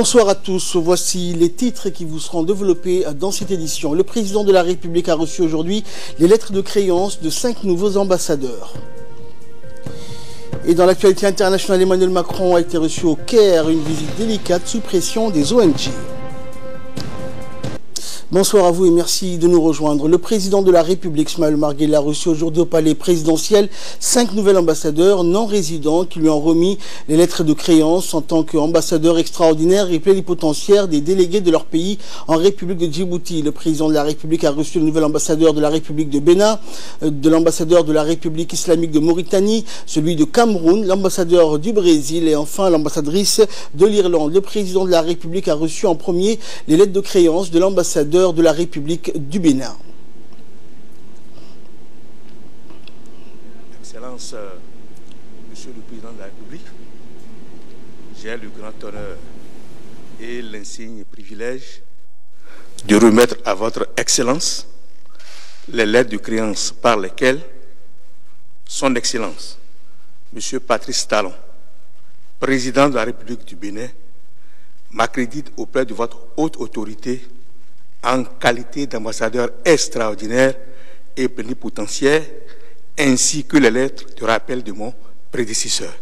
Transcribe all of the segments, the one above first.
Bonsoir à tous, voici les titres qui vous seront développés dans cette édition. Le président de la République a reçu aujourd'hui les lettres de créance de 5 nouveaux ambassadeurs. Et dans l'actualité internationale, Emmanuel Macron a été reçu au Caire, une visite délicate sous pression des ONG. Bonsoir à vous et merci de nous rejoindre. Le président de la République, Ismaël Omar Guelleh, a reçu aujourd'hui au palais présidentiel 5 nouveaux ambassadeurs non résidents qui lui ont remis les lettres de créance en tant qu'ambassadeurs extraordinaires et plénipotentiaires des délégués de leur pays en République de Djibouti. Le président de la République a reçu le nouvel ambassadeur de la République de Bénin, de l'ambassadeur de la République islamique de Mauritanie, celui de Cameroun, l'ambassadeur du Brésil et enfin l'ambassadrice de l'Irlande. Le président de la République a reçu en premier les lettres de créance de l'ambassadeur de la République du Bénin. Excellence, Monsieur le Président de la République, j'ai le grand honneur et l'insigne privilège de remettre à votre Excellence les lettres de créance par lesquelles Son Excellence, Monsieur Patrice Talon, Président de la République du Bénin, m'accrédite auprès de votre haute autorité en qualité d'ambassadeur extraordinaire et plénipotentiaire, ainsi que les lettres de rappel de mon prédécesseur.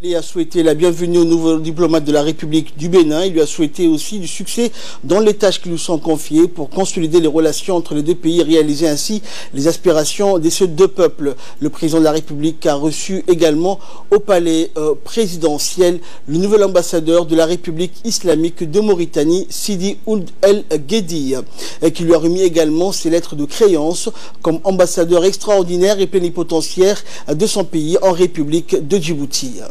Il a souhaité la bienvenue au nouveau diplomate de la République du Bénin. Il lui a souhaité aussi du succès dans les tâches qui lui sont confiées pour consolider les relations entre les deux pays et réaliser ainsi les aspirations de ces deux peuples. Le président de la République a reçu également au palais présidentiel le nouvel ambassadeur de la République islamique de Mauritanie, Sidi Ould El Ghedi, qui lui a remis également ses lettres de créance comme ambassadeur extraordinaire et plénipotentiaire de son pays en République de Djibouti.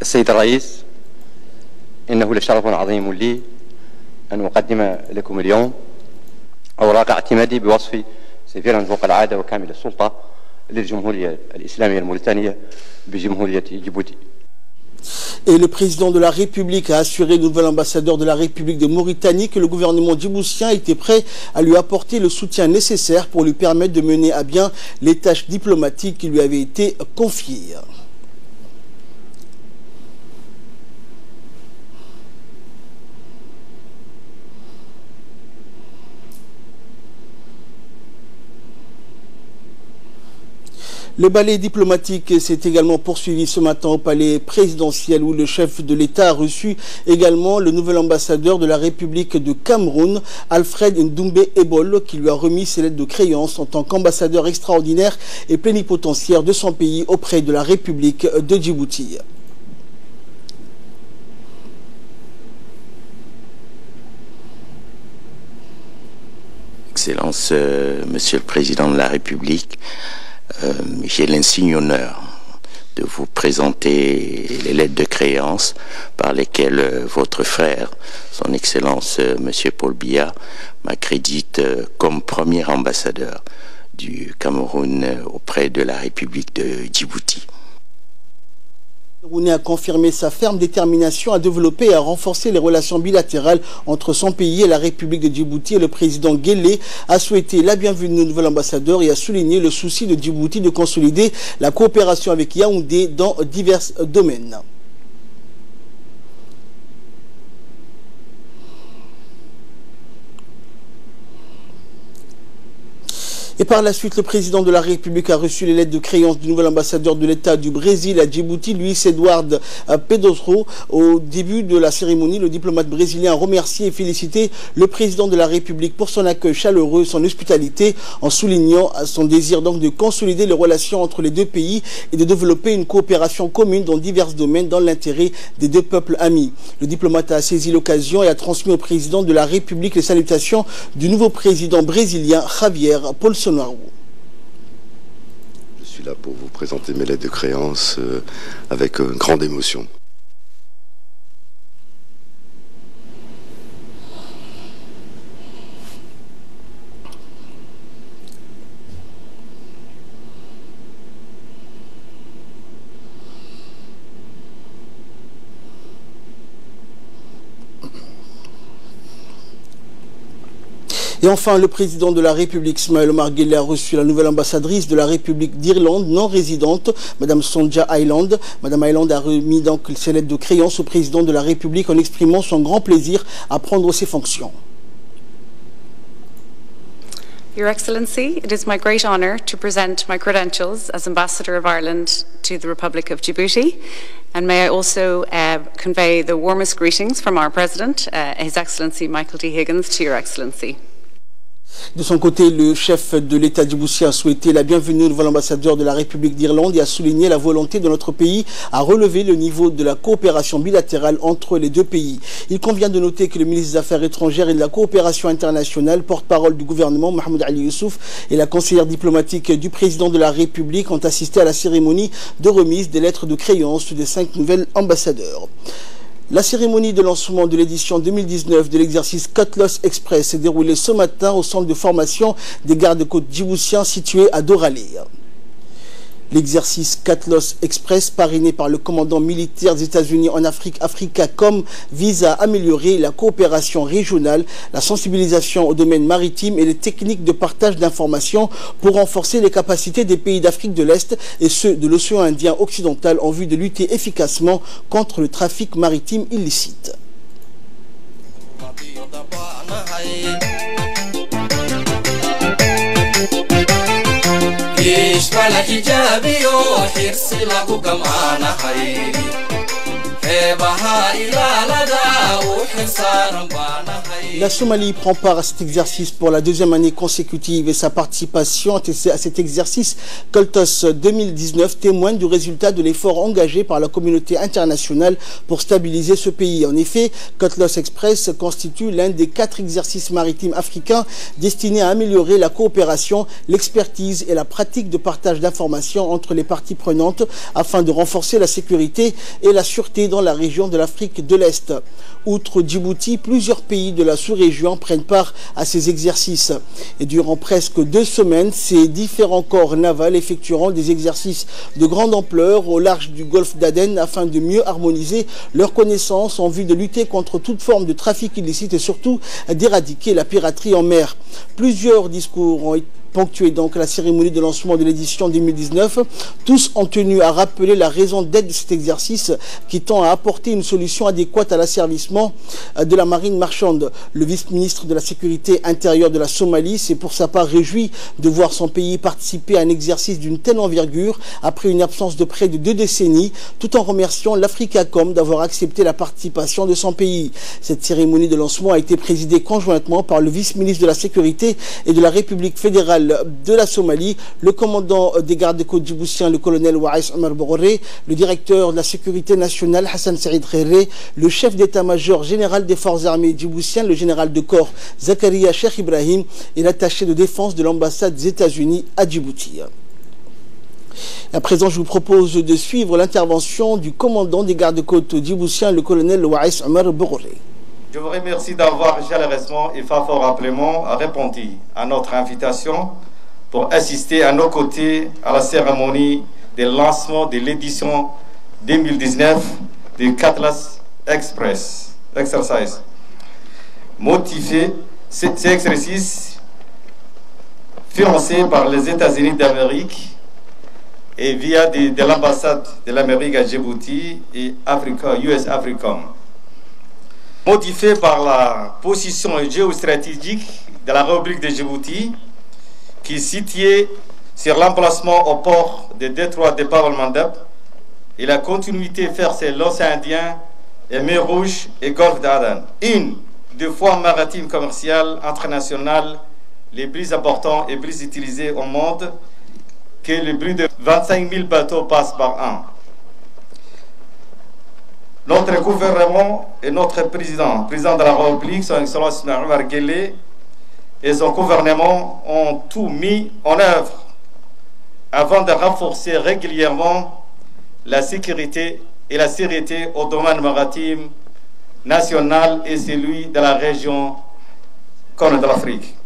السيد الرئيس، إنه لشرف عظيم لي أن أقدم لكم اليوم أوراق اعتمادي بوصفي سفيرا فوق العادة وكامل السلطة للجمهورية الإسلامية الموريتانية بجمهورية جيبوتي. Et le président de la République a assuré le nouvel ambassadeur de la République de Mauritanie que le gouvernement djiboutien était prêt à lui apporter le soutien nécessaire pour lui permettre de mener à bien les tâches diplomatiques qui lui avaient été confiées. Le ballet diplomatique s'est également poursuivi ce matin au palais présidentiel où le chef de l'État a reçu également le nouvel ambassadeur de la République de Cameroun, Alfred Ndoumbé Ebol, qui lui a remis ses lettres de créance en tant qu'ambassadeur extraordinaire et plénipotentiaire de son pays auprès de la République de Djibouti. Excellence, Monsieur le Président de la République, j'ai l'insigne honneur de vous présenter les lettres de créance par lesquelles votre frère, son Excellence Monsieur Paul Biya, m'accrédite comme premier ambassadeur du Cameroun auprès de la République de Djibouti. Camerounais a confirmé sa ferme détermination à développer et à renforcer les relations bilatérales entre son pays et la République de Djibouti. Et le président Guelleh a souhaité la bienvenue au nouvel ambassadeur et a souligné le souci de Djibouti de consolider la coopération avec Yaoundé dans divers domaines. Et par la suite, le président de la République a reçu les lettres de créance du nouvel ambassadeur de l'État du Brésil à Djibouti, Luis Eduardo Pedroso. Au début de la cérémonie, le diplomate brésilien a remercié et félicité le président de la République pour son accueil chaleureux, son hospitalité, en soulignant son désir donc de consolider les relations entre les deux pays et de développer une coopération commune dans divers domaines dans l'intérêt des deux peuples amis. Le diplomate a saisi l'occasion et a transmis au président de la République les salutations du nouveau président brésilien Javier Bolsonaro. Je suis là pour vous présenter mes lettres de créance avec grande émotion. Et enfin, le président de la République, Ismaël Omar Guelleh, a reçu la nouvelle ambassadrice de la République d'Irlande non résidente, Madame Sonja Hyland. Madame Hyland a remis donc ses lettres de créance au président de la République en exprimant son grand plaisir à prendre ses fonctions. Your Excellency, it is my great honour to present my credentials as Ambassador of Ireland to the Republic of Djibouti. And may I also convey the warmest greetings from our President, His Excellency Michael D. Higgins, to Your Excellency. De son côté, le chef de l'État djiboutien a souhaité la bienvenue au nouvel ambassadeur de la République d'Irlande et a souligné la volonté de notre pays à relever le niveau de la coopération bilatérale entre les deux pays. Il convient de noter que le ministre des Affaires étrangères et de la coopération internationale, porte-parole du gouvernement, Mohamed Ali Youssouf, et la conseillère diplomatique du président de la République ont assisté à la cérémonie de remise des lettres de créance des 5 nouvelles ambassadeurs. La cérémonie de lancement de l'édition 2019 de l'exercice Cutlass Express s'est déroulée ce matin au centre de formation des gardes-côtes djiboutiens situé à Doralé. L'exercice Cutlass Express, parrainé par le commandant militaire des États-Unis en Afrique, Africacom, vise à améliorer la coopération régionale, la sensibilisation au domaine maritime et les techniques de partage d'informations pour renforcer les capacités des pays d'Afrique de l'Est et ceux de l'océan Indien occidental en vue de lutter efficacement contre le trafic maritime illicite. La Somalie prend part à cet exercice pour la 2e année consécutive et sa participation à cet exercice Cutlass 2019 témoigne du résultat de l'effort engagé par la communauté internationale pour stabiliser ce pays. En effet, Cutlass Express constitue l'un des 4 exercices maritimes africains destinés à améliorer la coopération, l'expertise et la pratique de partage d'informations entre les parties prenantes afin de renforcer la sécurité et la sûreté dans la région de l'Afrique de l'Est. Outre Djibouti, plusieurs pays de la sous-région prennent part à ces exercices. Et durant presque 2 semaines, ces différents corps navals effectueront des exercices de grande ampleur au large du golfe d'Aden afin de mieux harmoniser leurs connaissances en vue de lutter contre toute forme de trafic illicite et surtout d'éradiquer la piraterie en mer. Plusieurs discours ont été ponctué donc la cérémonie de lancement de l'édition 2019. Tous ont tenu à rappeler la raison d'être de cet exercice qui tend à apporter une solution adéquate à l'asservissement de la marine marchande. Le vice-ministre de la Sécurité intérieure de la Somalie s'est pour sa part réjoui de voir son pays participer à un exercice d'une telle envergure après une absence de près de 2 décennies, tout en remerciant l'Africacom d'avoir accepté la participation de son pays. Cette cérémonie de lancement a été présidée conjointement par le vice-ministre de la Sécurité et de la République fédérale de la Somalie, le commandant des gardes-côtes djiboutiens, le colonel Waïs Omar Bourré, le directeur de la sécurité nationale, Hassan Saïd Khairé, le chef d'état-major général des forces armées djiboutiennes, le général de corps Zakaria Cheikh Ibrahim et l'attaché de défense de l'ambassade des États-Unis à Djibouti. À présent, je vous propose de suivre l'intervention du commandant des gardes-côtes djiboutiens, le colonel Waïs Omar Bourré. Je vous remercie d'avoir chaleureusement et favorablement répondu à notre invitation pour assister à nos côtés à la cérémonie de lancement de l'édition 2019 du Cutlass Express Exercise. Motivé, cet exercice financé par les États-Unis d'Amérique et via de l'ambassade de l'Amérique à Djibouti et US Africom. Modifié par la position géostratégique de la République de Djibouti, qui est située sur l'emplacement au port des détroits de Bab el-Mandeb et la continuité vers l'océan Indien et mer Rouge et golfe d'Aden. Une des voies maritimes commerciales internationales les plus importantes et plus utilisées au monde, que les plus de 25 000 bateaux passent par an. Notre gouvernement et notre président de la République, son Excellence Ismaël Omar Guelleh, et son gouvernement ont tout mis en œuvre avant de renforcer régulièrement la sécurité et la sécurité au domaine maritime national et celui de la région Corne de l'Afrique.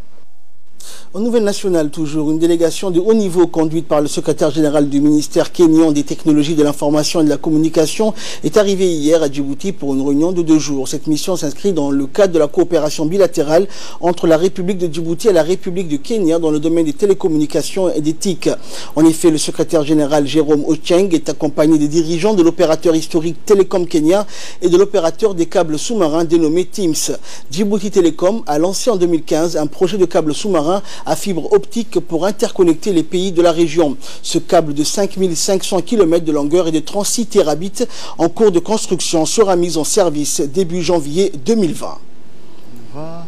En nouvelle nationale, toujours, une délégation de haut niveau conduite par le secrétaire général du ministère kényan des technologies de l'information et de la communication est arrivée hier à Djibouti pour une réunion de 2 jours. Cette mission s'inscrit dans le cadre de la coopération bilatérale entre la République de Djibouti et la République du Kenya dans le domaine des télécommunications et des TIC. En effet, le secrétaire général Jérôme Ochieng est accompagné des dirigeants de l'opérateur historique Télécom Kenya et de l'opérateur des câbles sous-marins dénommé TIMS. Djibouti Télécom a lancé en 2015 un projet de câble sous-marin à fibre optique pour interconnecter les pays de la région. Ce câble de 5500 km de longueur et de 36 terabits en cours de construction sera mis en service début janvier 2020. Va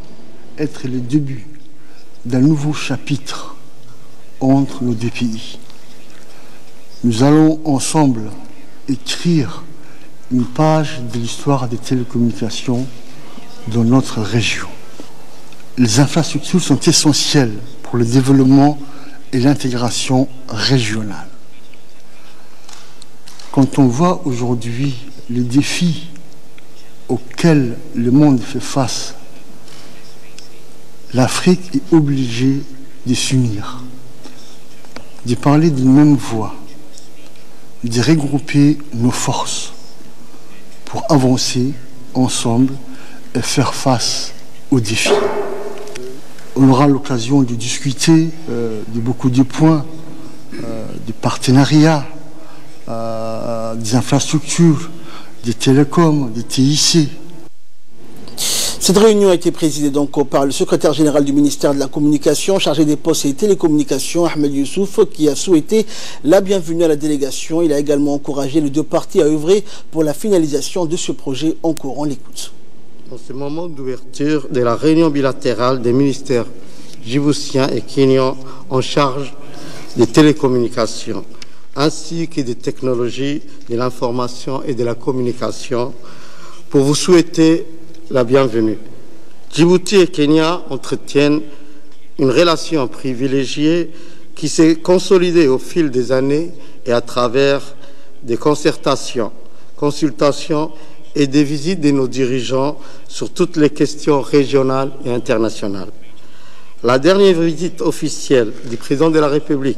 être le début d'un nouveau chapitre entre nos deux pays. Nous allons ensemble écrire une page de l'histoire des télécommunications dans notre région. Les infrastructures sont essentielles pour le développement et l'intégration régionale. Quand on voit aujourd'hui les défis auxquels le monde fait face, l'Afrique est obligée de s'unir, de parler d'une même voix, de regrouper nos forces pour avancer ensemble et faire face aux défis. On aura l'occasion de discuter de beaucoup de points, des partenariats, des infrastructures, des télécoms, des TIC. Cette réunion a été présidée donc par le secrétaire général du ministère de la Communication, chargé des postes et des télécommunications, Ahmed Youssouf, qui a souhaité la bienvenue à la délégation. Il a également encouragé les deux parties à œuvrer pour la finalisation de ce projet en cours. On l'écoute. En ce moment d'ouverture de la réunion bilatérale des ministères djiboutiens et kenyans en charge des télécommunications, ainsi que des technologies de l'information et de la communication, pour vous souhaiter la bienvenue. Djibouti et Kenya entretiennent une relation privilégiée qui s'est consolidée au fil des années et à travers des concertations, consultations et des visites de nos dirigeants sur toutes les questions régionales et internationales. La dernière visite officielle du président de la République,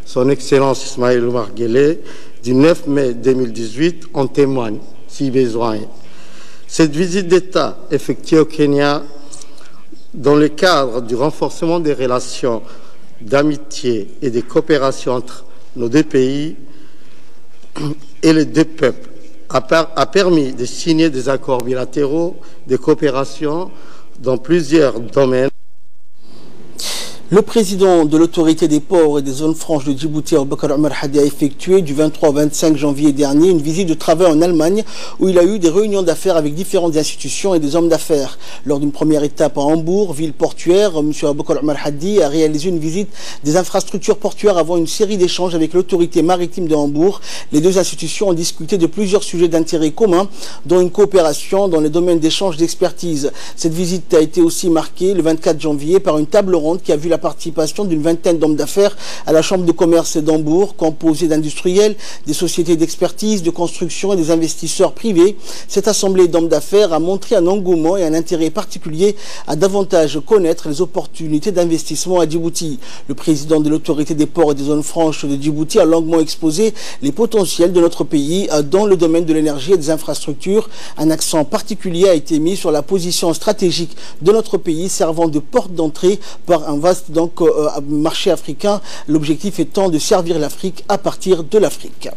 son Excellence Ismaël Omar Guelleh, du 9 mai 2018, en témoigne, si besoin est. Cette visite d'État effectuée au Kenya dans le cadre du renforcement des relations d'amitié et de coopération entre nos deux pays et les deux peuples a permis de signer des accords bilatéraux de coopération dans plusieurs domaines. Le président de l'autorité des ports et des zones franches de Djibouti, Aboubakar Omar Hadi, a effectué du 23 au 25 janvier dernier une visite de travail en Allemagne où il a eu des réunions d'affaires avec différentes institutions et des hommes d'affaires. Lors d'une première étape à Hambourg, ville portuaire, M. Aboubakar Omar Hadi a réalisé une visite des infrastructures portuaires avant une série d'échanges avec l'autorité maritime de Hambourg. Les deux institutions ont discuté de plusieurs sujets d'intérêt commun, dont une coopération dans les domaines d'échange d'expertise. Cette visite a été aussi marquée le 24 janvier par une table ronde qui a vu la participation d'une vingtaine d'hommes d'affaires à la Chambre de commerce d'Hambourg, composée d'industriels, des sociétés d'expertise, de construction et des investisseurs privés. Cette assemblée d'hommes d'affaires a montré un engouement et un intérêt particulier à davantage connaître les opportunités d'investissement à Djibouti. Le président de l'autorité des ports et des zones franches de Djibouti a longuement exposé les potentiels de notre pays dans le domaine de l'énergie et des infrastructures. Un accent particulier a été mis sur la position stratégique de notre pays, servant de porte d'entrée par un vaste marché africain, l'objectif étant de servir l'Afrique à partir de l'Afrique.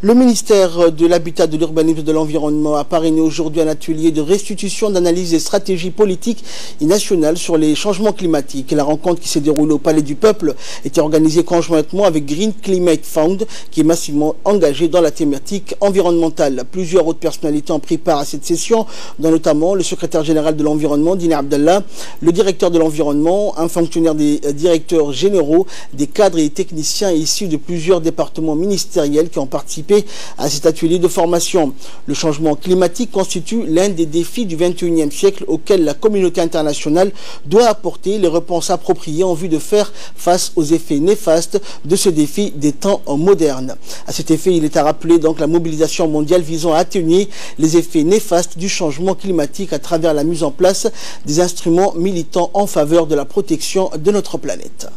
Le ministère de l'Habitat, de l'Urbanisme et de l'Environnement a parrainé aujourd'hui un atelier de restitution, d'analyse des stratégies politiques et nationales sur les changements climatiques. La rencontre qui s'est déroulée au Palais du Peuple était organisée conjointement avec Green Climate Fund, qui est massivement engagé dans la thématique environnementale. Plusieurs autres personnalités ont pris part à cette session, dont notamment le secrétaire général de l'Environnement, Dina Abdallah, le directeur de l'Environnement, un fonctionnaire des directeurs généraux, des cadres et des techniciens issus de plusieurs départements ministériels qui ont participé participer à cet atelier de formation. Le changement climatique constitue l'un des défis du XXIe siècle auquel la communauté internationale doit apporter les réponses appropriées en vue de faire face aux effets néfastes de ce défi des temps modernes. À cet effet, il est à rappeler donc la mobilisation mondiale visant à atténuer les effets néfastes du changement climatique à travers la mise en place des instruments militants en faveur de la protection de notre planète.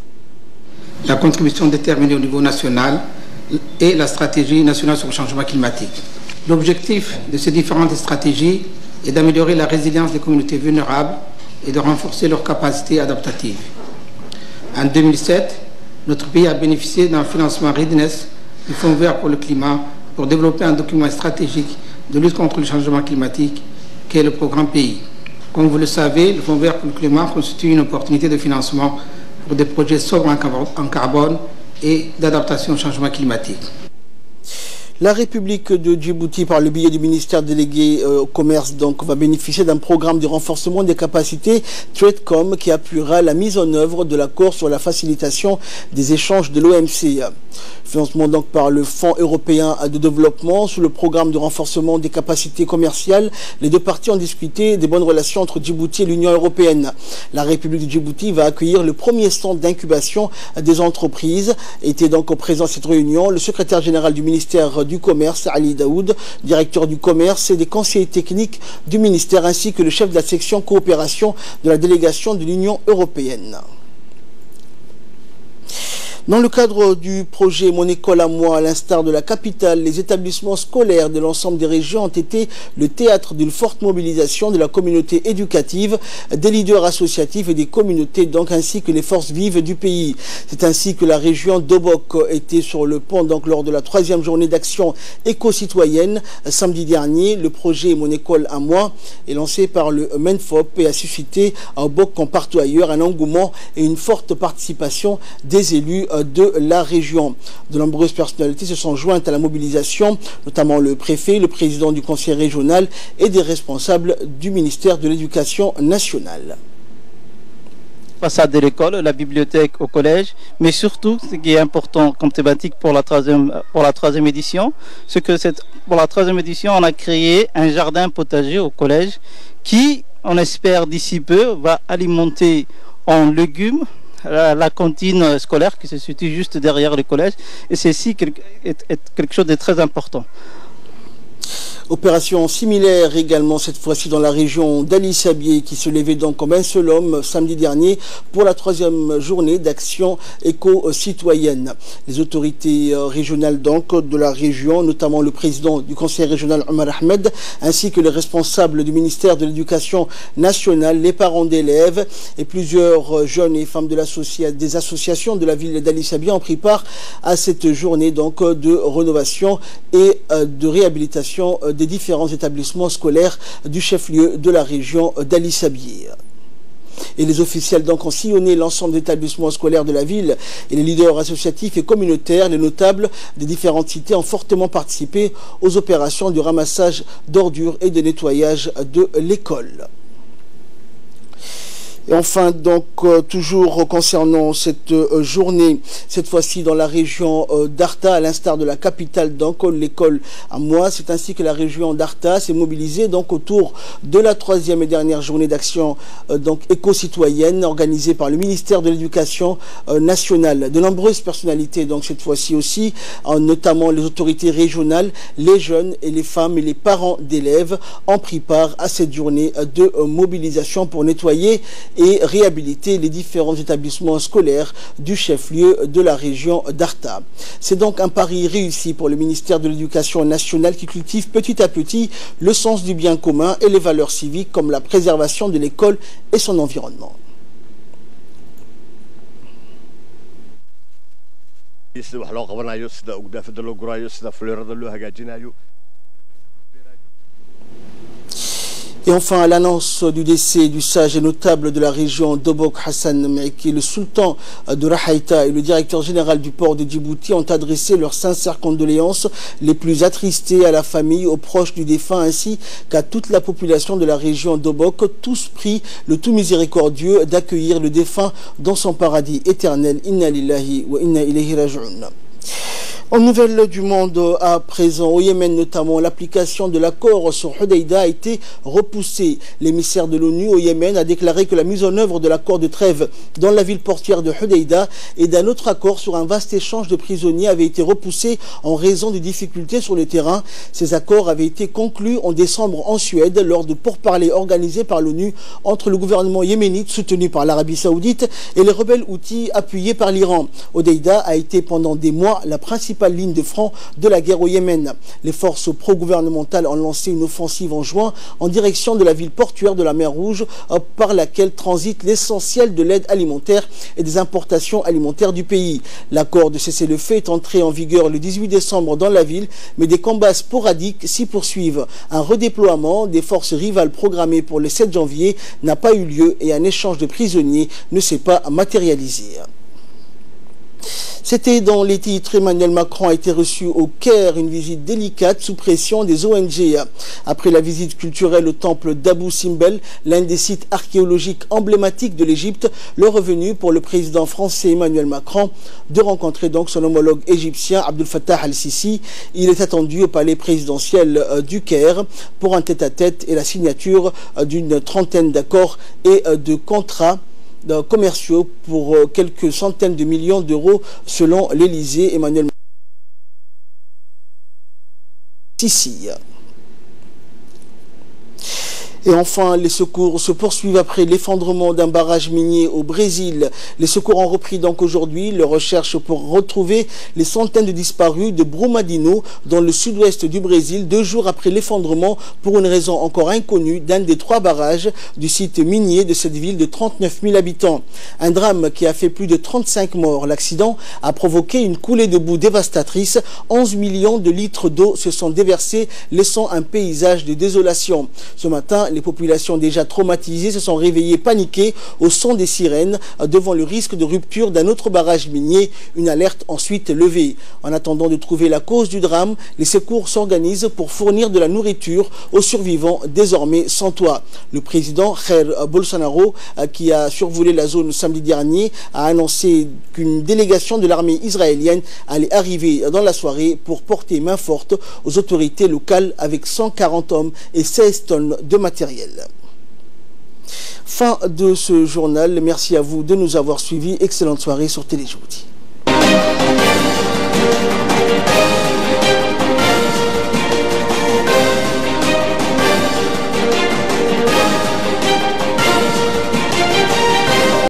La contribution déterminée au niveau national et la stratégie nationale sur le changement climatique. L'objectif de ces différentes stratégies est d'améliorer la résilience des communautés vulnérables et de renforcer leurs capacités adaptatives. En 2007, notre pays a bénéficié d'un financement Readiness du Fonds vert pour le climat pour développer un document stratégique de lutte contre le changement climatique qui est le programme PAYS. Comme vous le savez, le Fonds vert pour le climat constitue une opportunité de financement pour des projets sobres en carbone et d'adaptation au changement climatique. La République de Djibouti, par le biais du ministère délégué au commerce, donc, va bénéficier d'un programme de renforcement des capacités TradeCom qui appuiera la mise en œuvre de l'accord sur la facilitation des échanges de l'OMC. Financement donc par le Fonds européen de développement sous le programme de renforcement des capacités commerciales. Les deux parties ont discuté des bonnes relations entre Djibouti et l'Union européenne. La République de Djibouti va accueillir le premier centre d'incubation des entreprises. Était donc présent à cette réunion le secrétaire général du ministère du Commerce, Ali Daoud, directeur du commerce et des conseillers techniques du ministère, ainsi que le chef de la section coopération de la délégation de l'Union européenne. Dans le cadre du projet Mon école à moi, à l'instar de la capitale, les établissements scolaires de l'ensemble des régions ont été le théâtre d'une forte mobilisation de la communauté éducative, des leaders associatifs et des communautés, donc ainsi que les forces vives du pays. C'est ainsi que la région d'Obok était sur le pont donc lors de la 3e journée d'action éco-citoyenne samedi dernier. Le projet Mon école à moi est lancé par le MENFOP et a suscité à Obok comme partout ailleurs un engouement et une forte participation des élus de la région. De nombreuses personnalités se sont jointes à la mobilisation, notamment le préfet, le président du conseil régional et des responsables du ministère de l'Éducation nationale. Façade de l'école, la bibliothèque au collège, mais surtout, ce qui est important comme thématique pour la troisième édition, c'est que pour la 3e édition, on a créé un jardin potager au collège qui, on espère d'ici peu, va alimenter en légumes la cantine scolaire qui se situe juste derrière le collège, et ceci est quelque chose de très important. Opération similaire également cette fois-ci dans la région d'Ali Sabié qui se levait donc comme un seul homme samedi dernier pour la 3e journée d'action éco-citoyenne. Les autorités régionales donc de la région, notamment le président du conseil régional Omar Ahmed, ainsi que les responsables du ministère de l'Éducation nationale, les parents d'élèves et plusieurs jeunes et femmes des associations de la ville d'Ali Sabié ont pris part à cette journée donc de rénovation et de réhabilitation des différents établissements scolaires du chef-lieu de la région d'Ali Sabié. Et les officiels donc ont sillonné l'ensemble des établissements scolaires de la ville et les leaders associatifs et communautaires, les notables des différentes cités ont fortement participé aux opérations de ramassage d'ordures et de nettoyage de l'école. Et enfin, donc, toujours concernant cette journée, cette fois-ci dans la région d'Arta, à l'instar de la capitale, donc l'école à moi, c'est ainsi que la région d'Arta s'est mobilisée donc autour de la 3e et dernière journée d'action donc éco-citoyenne organisée par le ministère de l'Éducation nationale. De nombreuses personnalités, donc cette fois-ci aussi, notamment les autorités régionales, les jeunes et les femmes et les parents d'élèves ont pris part à cette journée de mobilisation pour nettoyer et réhabiliter les différents établissements scolaires du chef-lieu de la région d'Arta. C'est donc un pari réussi pour le ministère de l'Éducation nationale qui cultive petit à petit le sens du bien commun et les valeurs civiques comme la préservation de l'école et son environnement. Et enfin, à l'annonce du décès du sage et notable de la région d'Obok, Hassan Meki, le sultan de Rahaïta et le directeur général du port de Djibouti ont adressé leurs sincères condoléances les plus attristées à la famille, aux proches du défunt ainsi qu'à toute la population de la région d'Obok, tous prient le tout miséricordieux d'accueillir le défunt dans son paradis éternel. Inna lillahi wa inna ilayhi raj'un. En nouvelle du monde à présent, au Yémen notamment, l'application de l'accord sur Hodeïda a été repoussée. L'émissaire de l'ONU au Yémen a déclaré que la mise en œuvre de l'accord de trêve dans la ville portière de Hodeïda et d'un autre accord sur un vaste échange de prisonniers avait été repoussé en raison de difficultés sur le terrain. Ces accords avaient été conclus en décembre en Suède lors de pourparlers organisés par l'ONU entre le gouvernement yéménite soutenu par l'Arabie Saoudite et les rebelles houthis appuyés par l'Iran. Hodeïda a été pendant des mois la principale ligne de front de la guerre au Yémen. Les forces pro-gouvernementales ont lancé une offensive en juin en direction de la ville portuaire de la mer Rouge par laquelle transite l'essentiel de l'aide alimentaire et des importations alimentaires du pays. L'accord de cessez-le-feu est entré en vigueur le 18 décembre dans la ville, mais des combats sporadiques s'y poursuivent. Un redéploiement des forces rivales programmé pour le 7 janvier n'a pas eu lieu et un échange de prisonniers ne s'est pas matérialisé. C'était dans les titres. Emmanuel Macron a été reçu au Caire, une visite délicate sous pression des ONG. Après la visite culturelle au temple d'Abou Simbel, l'un des sites archéologiques emblématiques de l'Égypte, le revenu pour le président français Emmanuel Macron de rencontrer donc son homologue égyptien Abdel Fattah al-Sisi. Il est attendu au palais présidentiel du Caire pour un tête-à-tête et la signature d'une trentaine d'accords et de contrats commerciaux pour quelques centaines de millions d'euros selon l'Élysée. Emmanuel Sisi. Et enfin, les secours se poursuivent après l'effondrement d'un barrage minier au Brésil. Les secours ont repris donc aujourd'hui leur recherche pour retrouver les centaines de disparus de Brumadinho dans le sud-ouest du Brésil, 2 jours après l'effondrement pour une raison encore inconnue d'un des 3 barrages du site minier de cette ville de 39 000 habitants. Un drame qui a fait plus de 35 morts. L'accident a provoqué une coulée de boue dévastatrice. 11 millions de litres d'eau se sont déversés, laissant un paysage de désolation. Ce matin, les populations déjà traumatisées se sont réveillées paniquées au son des sirènes devant le risque de rupture d'un autre barrage minier, une alerte ensuite levée. En attendant de trouver la cause du drame, les secours s'organisent pour fournir de la nourriture aux survivants désormais sans toit. Le président Jair Bolsonaro, qui a survolé la zone samedi dernier, a annoncé qu'une délégation de l'armée israélienne allait arriver dans la soirée pour porter main forte aux autorités locales avec 140 hommes et 16 tonnes de matériel. Fin de ce journal. Merci à vous de nous avoir suivis. Excellente soirée sur Téléjoudi.